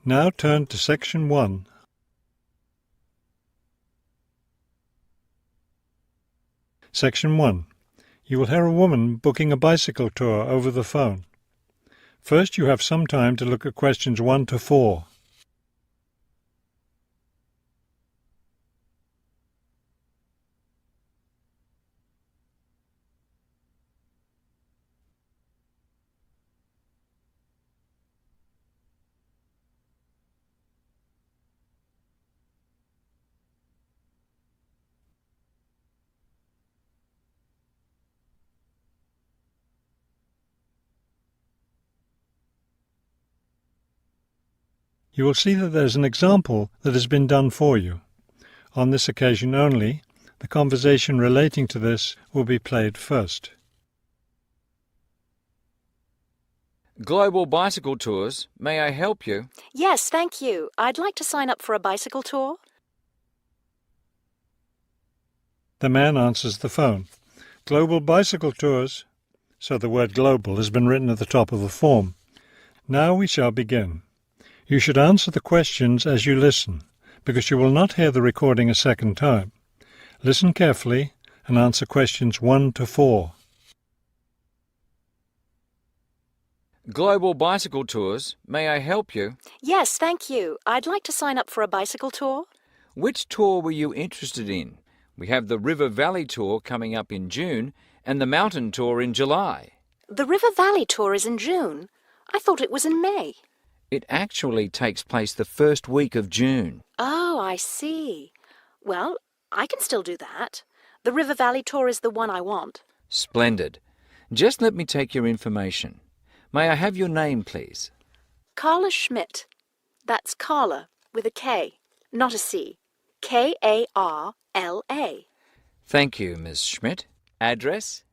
Now turn to Section 1. Section 1. You will hear a woman booking a bicycle tour over the phone. First, you have some time to look at questions 1 to 4. You will see that there is an example that has been done for you. On this occasion only, the conversation relating to this will be played first. Global bicycle tours. May I help you? Yes, thank you. I'd like to sign up for a bicycle tour. The man answers the phone. Global bicycle tours. So the word global has been written at the top of the form. Now we shall begin. You should answer the questions as you listen, because you will not hear the recording a second time. Listen carefully and answer questions 1 to 4. Global bicycle tours. May I help you? Yes, thank you. I'd like to sign up for a bicycle tour. Which tour were you interested in? We have the River Valley Tour coming up in June and the Mountain Tour in July. The River Valley tour is in June. I thought it was in May. It actually takes place the first week of June. Oh, I see. Well, I can still do that. The River Valley tour is the one I want. Splendid. Just let me take your information. May I have your name, please? Carla Schmidt. That's Carla with a K, not a C. K-A-R-L-A. Thank you, Miss Schmidt. Address?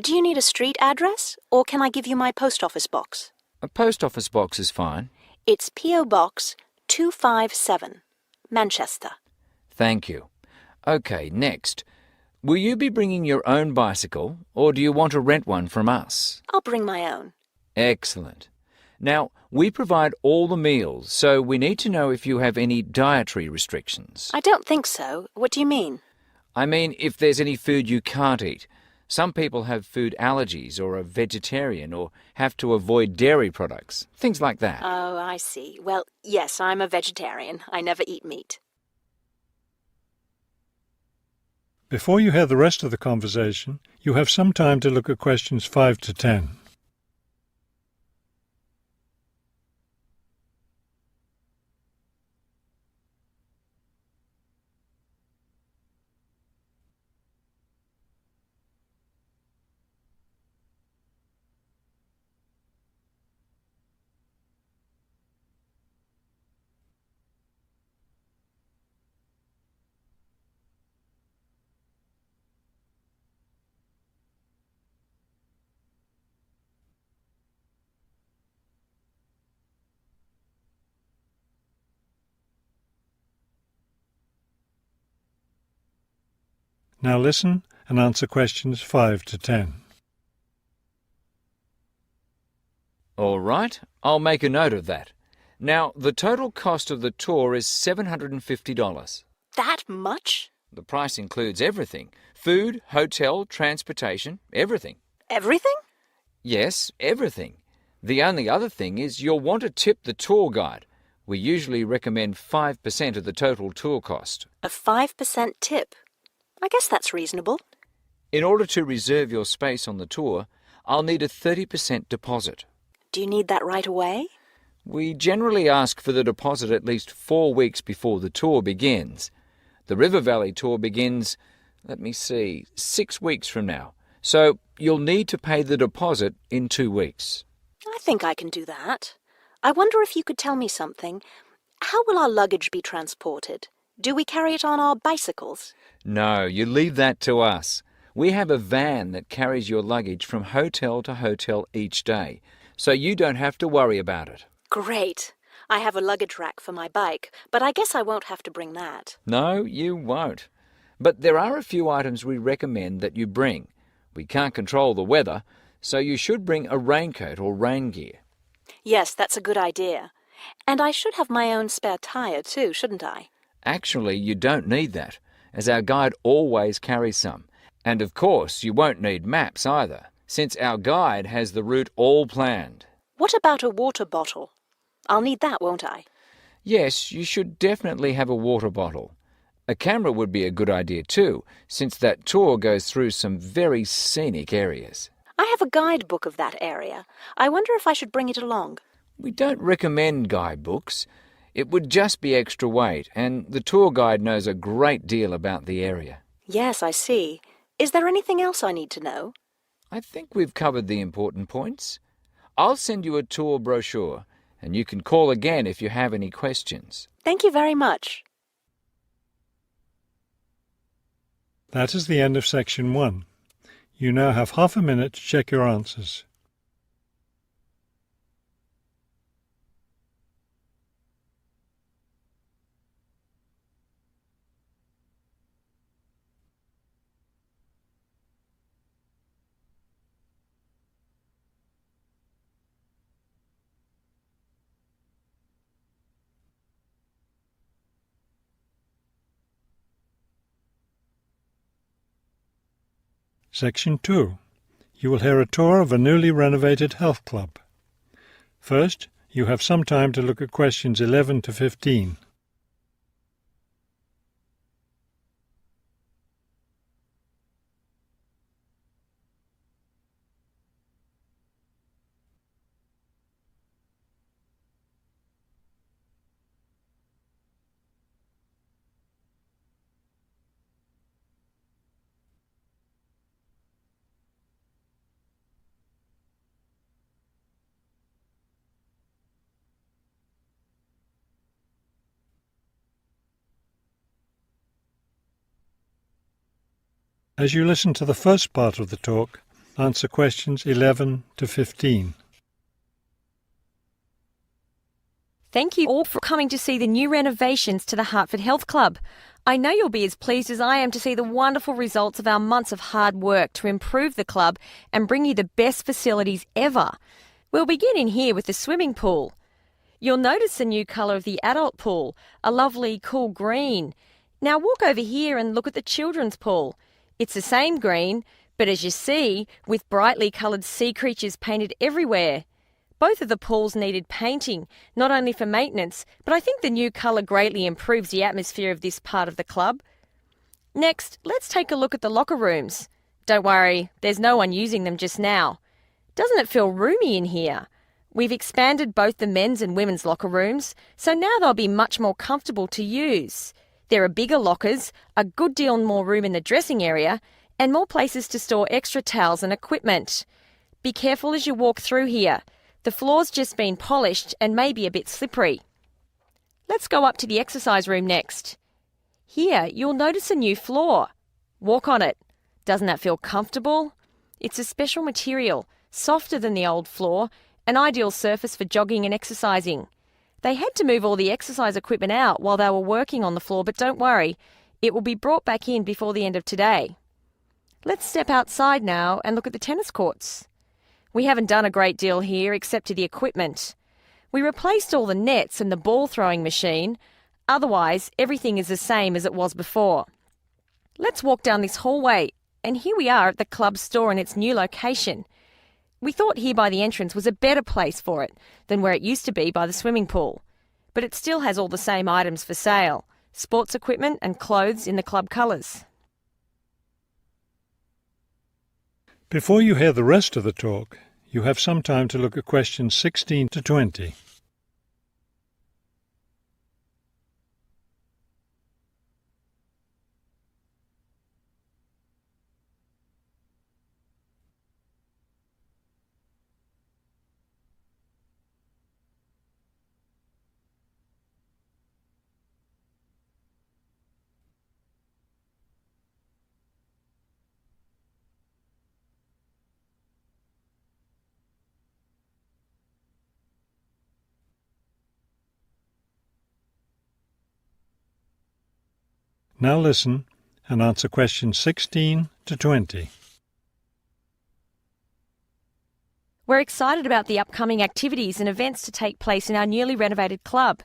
Do you need a street address, or can I give you my post office box? A post office box is fine. It's P.O. Box 257, Manchester. Thank you. Okay, next. Will you be bringing your own bicycle, or do you want to rent one from us? I'll bring my own. Excellent. Now, we provide all the meals, so we need to know if you have any dietary restrictions. I don't think so. What do you mean? I mean, if there's any food you can't eat. Some people have food allergies or are vegetarian or have to avoid dairy products, things like that. Oh, I see. Well, yes, I'm a vegetarian. I never eat meat. Before you hear the rest of the conversation, you have some time to look at questions 5 to 10. Now listen and answer questions 5 to 10. All right, I'll make a note of that. Now, the total cost of the tour is $750. That much? The price includes everything. Food, hotel, transportation, everything. Everything? Yes, everything. The only other thing is you'll want to tip the tour guide. We usually recommend 5% of the total tour cost. A 5% tip. I guess that's reasonable. In order to reserve your space on the tour, I'll need a 30% deposit. Do you need that right away? We generally ask for the deposit at least 4 weeks before the tour begins. The River Valley tour begins, 6 weeks from now. So you'll need to pay the deposit in 2 weeks. I think I can do that. I wonder if you could tell me something. How will our luggage be transported? Do we carry it on our bicycles? No, you leave that to us. We have a van that carries your luggage from hotel to hotel each day, so you don't have to worry about it. Great. I have a luggage rack for my bike, but I guess I won't have to bring that. No, you won't. But there are a few items we recommend that you bring. We can't control the weather, so you should bring a raincoat or rain gear. Yes, that's a good idea. And I should have my own spare tyre too, shouldn't I? Actually, you don't need that, as our guide always carries some. And of course, you won't need maps either, since our guide has the route all planned. What about a water bottle? I'll need that, won't I? Yes, you should definitely have a water bottle. A camera would be a good idea too, since that tour goes through some very scenic areas. I have a guidebook of that area. I wonder if I should bring it along. We don't recommend guidebooks. It would just be extra weight, and the tour guide knows a great deal about the area. Yes, I see. Is there anything else I need to know? I think we've covered the important points. I'll send you a tour brochure, and you can call again if you have any questions. Thank you very much. That is the end of section 1. You now have half a minute to check your answers. Section 2. You will hear a tour of a newly renovated health club. First, you have some time to look at questions 11 to 15. As you listen to the first part of the talk, answer questions 11 to 15. Thank you all for coming to see the new renovations to the Hertford Health Club. I know you'll be as pleased as I am to see the wonderful results of our months of hard work to improve the club and bring you the best facilities ever. We'll begin in here with the swimming pool. You'll notice the new colour of the adult pool, a lovely cool green. Now walk over here and look at the children's pool. It's the same green, but as you see, with brightly coloured sea creatures painted everywhere. Both of the pools needed painting, not only for maintenance, but I think the new colour greatly improves the atmosphere of this part of the club. Next, let's take a look at the locker rooms. Don't worry, there's no one using them just now. Doesn't it feel roomy in here? We've expanded both the men's and women's locker rooms, so now they'll be much more comfortable to use. There are bigger lockers, a good deal more room in the dressing area, and more places to store extra towels and equipment. Be careful as you walk through here. The floor's just been polished and may be a bit slippery. Let's go up to the exercise room next. Here, you'll notice a new floor. Walk on it. Doesn't that feel comfortable? It's a special material, softer than the old floor, an ideal surface for jogging and exercising. They had to move all the exercise equipment out while they were working on the floor, but don't worry, it will be brought back in before the end of today. Let's step outside now and look at the tennis courts. We haven't done a great deal here except to the equipment. We replaced all the nets and the ball throwing machine. Otherwise, everything is the same as it was before. Let's walk down this hallway, and here we are at the club store in its new location. We thought here by the entrance was a better place for it than where it used to be by the swimming pool. But it still has all the same items for sale, sports equipment and clothes in the club colours. Before you hear the rest of the talk, you have some time to look at questions 16 to 20. Now listen and answer questions 16 to 20. We're excited about the upcoming activities and events to take place in our newly renovated club.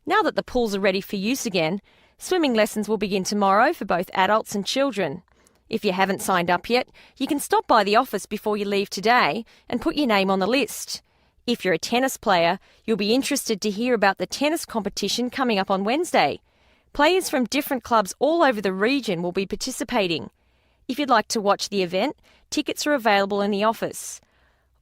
Now that the pools are ready for use again, swimming lessons will begin tomorrow for both adults and children. If you haven't signed up yet, you can stop by the office before you leave today and put your name on the list. If you're a tennis player, you'll be interested to hear about the tennis competition coming up on Wednesday. Players from different clubs all over the region will be participating. If you'd like to watch the event, tickets are available in the office.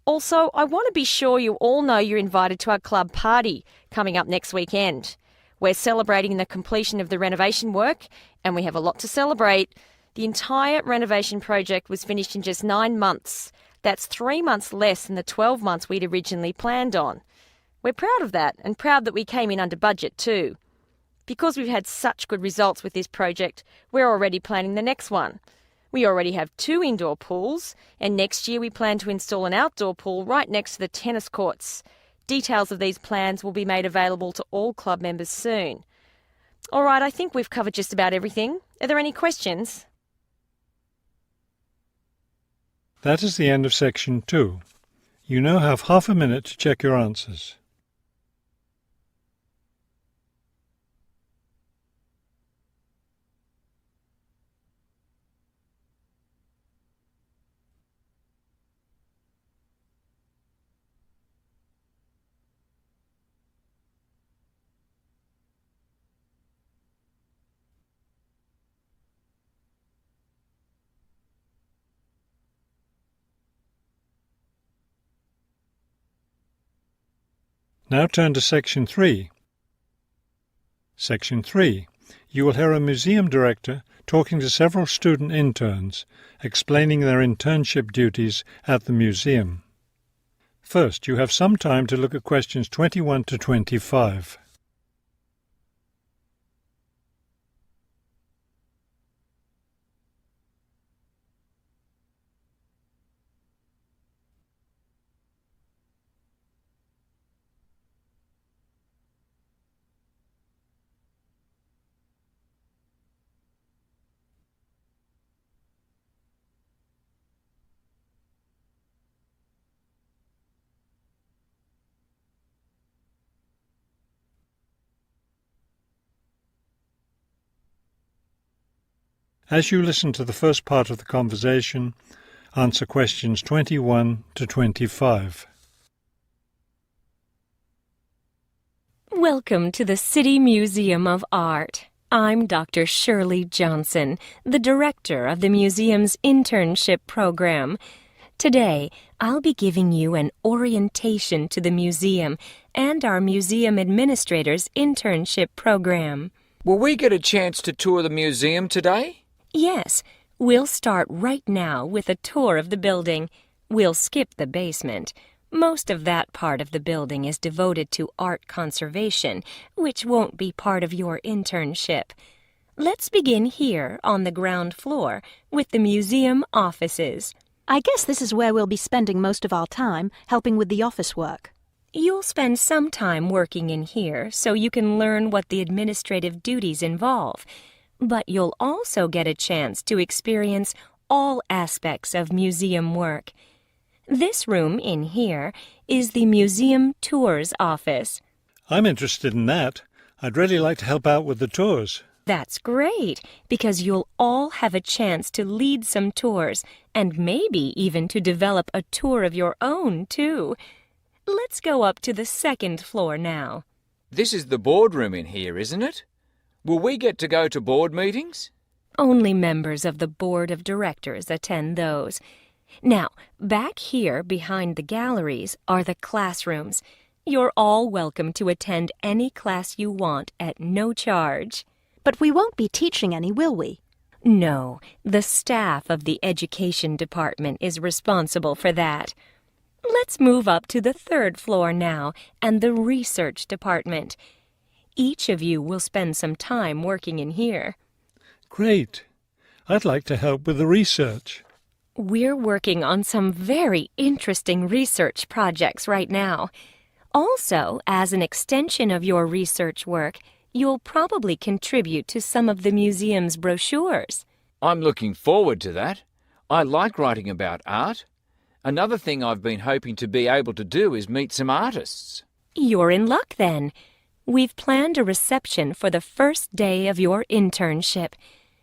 Also, I want to be sure you all know you're invited to our club party coming up next weekend. We're celebrating the completion of the renovation work, and we have a lot to celebrate. The entire renovation project was finished in just 9 months. That's 3 months less than the 12 months we'd originally planned on. We're proud of that, and proud that we came in under budget too. Because we've had such good results with this project, we're already planning the next one. We already have 2 indoor pools, and next year we plan to install an outdoor pool right next to the tennis courts. Details of these plans will be made available to all club members soon. All right, I think we've covered just about everything. Are there any questions? That is the end of section 2. You now have half a minute to check your answers. Now turn to Section 3. Section 3. You will hear a museum director talking to several student interns, explaining their internship duties at the museum. First, you have some time to look at questions 21 to 25. As you listen to the first part of the conversation, answer questions 21 to 25. Welcome to the City Museum of Art. I'm Dr. Shirley Johnson, the director of the museum's internship program. Today, I'll be giving you an orientation to the museum and our museum administrator's internship program. Will we get a chance to tour the museum today? Yes, we'll start right now with a tour of the building. We'll skip the basement. Most of that part of the building is devoted to art conservation, which won't be part of your internship. Let's begin here on the ground floor with the museum offices. I guess this is where we'll be spending most of our time, helping with the office work. You'll spend some time working in here so you can learn what the administrative duties involve. But you'll also get a chance to experience all aspects of museum work. This room in here is the Museum Tours office. I'm interested in that. I'd really like to help out with the tours. That's great, because you'll all have a chance to lead some tours and maybe even to develop a tour of your own, too. Let's go up to the second floor now. This is the boardroom in here, isn't it? Will we get to go to board meetings? Only members of the board of directors attend those. Now, back here behind the galleries are the classrooms. You're all welcome to attend any class you want at no charge. But we won't be teaching any, will we? No, the staff of the education department is responsible for that. Let's move up to the third floor now and the research department. Each of you will spend some time working in here. Great. I'd like to help with the research. We're working on some very interesting research projects right now. Also, as an extension of your research work, you'll probably contribute to some of the museum's brochures. I'm looking forward to that. I like writing about art. Another thing I've been hoping to be able to do is meet some artists. You're in luck then. We've planned a reception for the first day of your internship,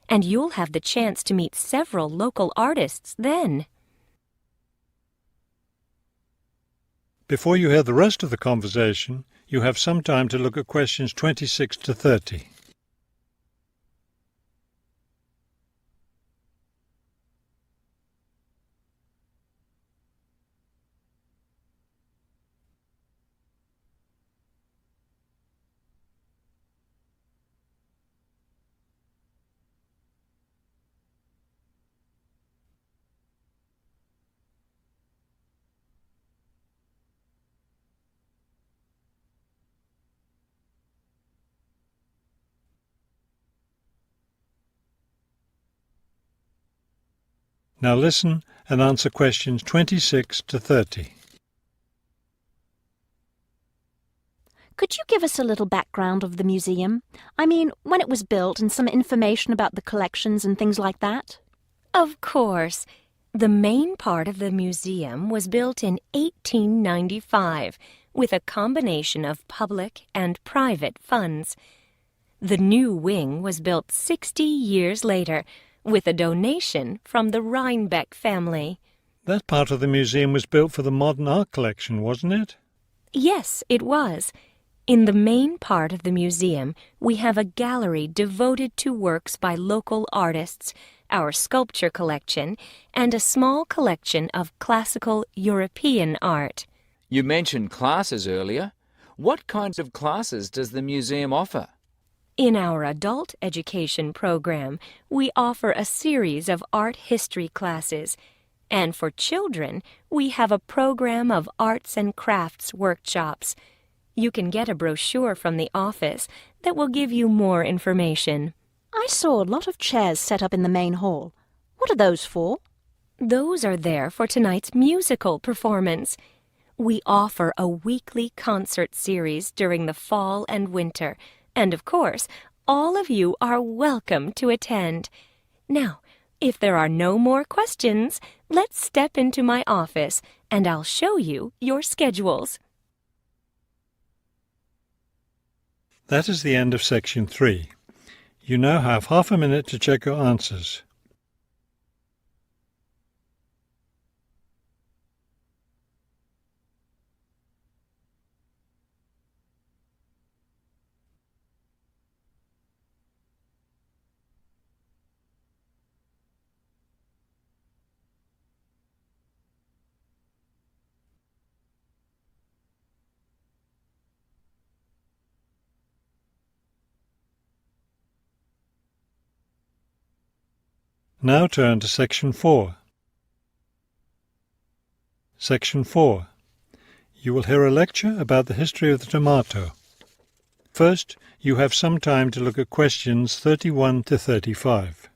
and you'll have the chance to meet several local artists then. Before you hear the rest of the conversation, you have some time to look at questions 26 to 30. Now listen and answer questions 26 to 30. Could you give us a little background of the museum? I mean, when it was built and some information about the collections and things like that? Of course. The main part of the museum was built in 1895 with a combination of public and private funds. The new wing was built 60 years later with a donation from the Rhinebeck family. That part of the museum was built for the modern art collection, wasn't it? Yes, it was. In the main part of the museum, we have a gallery devoted to works by local artists, our sculpture collection, and a small collection of classical European art. You mentioned classes earlier. What kinds of classes does the museum offer? In our adult education program, we offer a series of art history classes, and for children, we have a program of arts and crafts workshops. You can get a brochure from the office that will give you more information. I saw a lot of chairs set up in the main hall. What are those for? Those are there for tonight's musical performance. We offer a weekly concert series during the fall and winter, and of course, all of you are welcome to attend. Now, if there are no more questions, let's step into my office and I'll show you your schedules. That is the end of section 3. You now have half a minute to check your answers. Now turn to Section 4. Section 4. You will hear a lecture about the history of the tomato. First, you have some time to look at questions 31 to 35.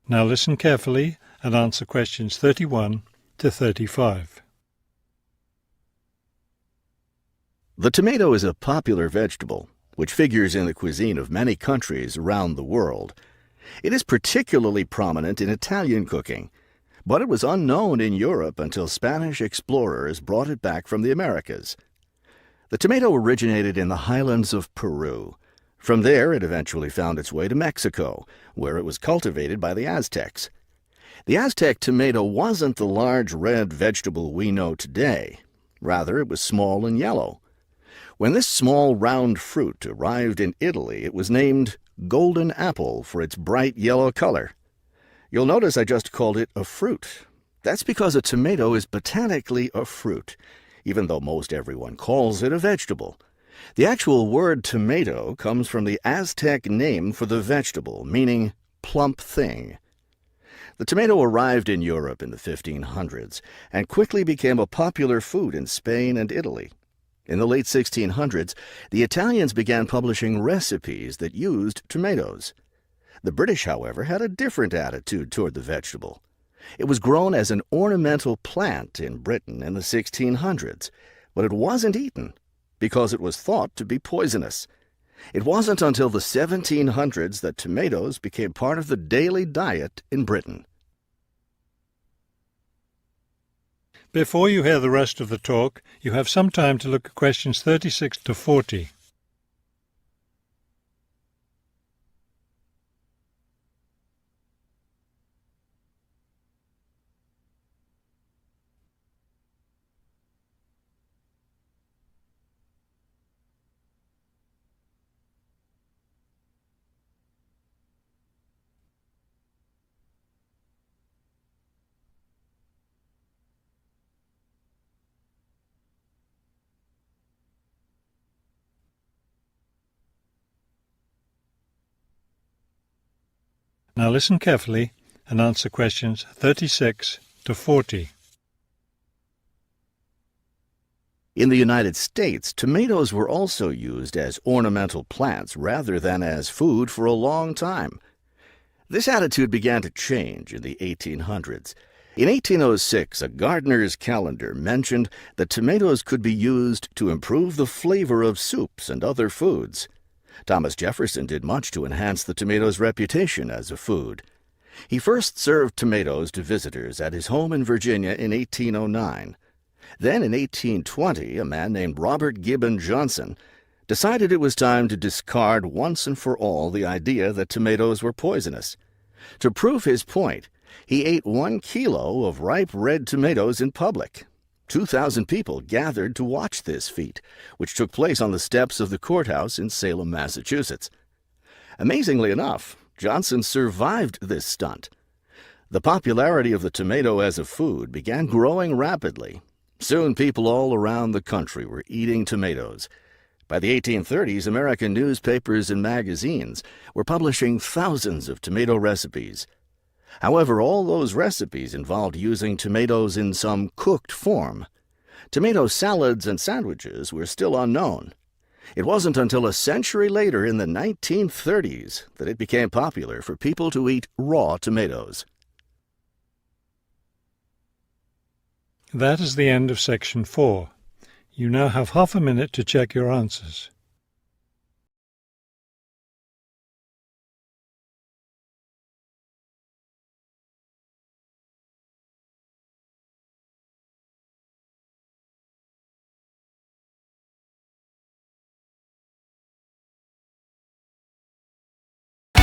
Now listen carefully and answer questions 31 to 35. The tomato is a popular vegetable, which figures in the cuisine of many countries around the world. It is particularly prominent in Italian cooking, but it was unknown in Europe until Spanish explorers brought it back from the Americas. The tomato originated in the highlands of Peru. From there, it eventually found its way to Mexico, where it was cultivated by the Aztecs. The Aztec tomato wasn't the large red vegetable we know today. Rather, it was small and yellow. When this small round fruit arrived in Italy, it was named golden apple for its bright yellow color. You'll notice I just called it a fruit. That's because a tomato is botanically a fruit, even though most everyone calls it a vegetable. The actual word tomato comes from the Aztec name for the vegetable, meaning plump thing. The tomato arrived in Europe in the 1500s and quickly became a popular food in Spain and Italy. In the late 1600s, the Italians began publishing recipes that used tomatoes. The British, however, had a different attitude toward the vegetable. It was grown as an ornamental plant in Britain in the 1600s, but it wasn't eaten because it was thought to be poisonous. It wasn't until the 1700s that tomatoes became part of the daily diet in Britain. Before you hear the rest of the talk, you have some time to look at questions 36 to 40. Now listen carefully and answer questions 36 to 40. In the United States, tomatoes were also used as ornamental plants rather than as food for a long time. This attitude began to change in the 1800s. In 1806, a gardener's calendar mentioned that tomatoes could be used to improve the flavor of soups and other foods. Thomas Jefferson did much to enhance the tomato's reputation as a food. He first served tomatoes to visitors at his home in Virginia in 1809. Then in 1820, a man named Robert Gibbon Johnson decided it was time to discard once and for all the idea that tomatoes were poisonous. To prove his point, he ate 1 kilo of ripe red tomatoes in public. 2,000 people gathered to watch this feat, which took place on the steps of the courthouse in Salem, Massachusetts. Amazingly enough, Johnson survived this stunt. The popularity of the tomato as a food began growing rapidly. Soon people all around the country were eating tomatoes. By the 1830s, American newspapers and magazines were publishing thousands of tomato recipes. However, all those recipes involved using tomatoes in some cooked form. Tomato salads and sandwiches were still unknown. It wasn't until a century later, in the 1930s, that it became popular for people to eat raw tomatoes. That is the end of section 4. You now have half a minute to check your answers.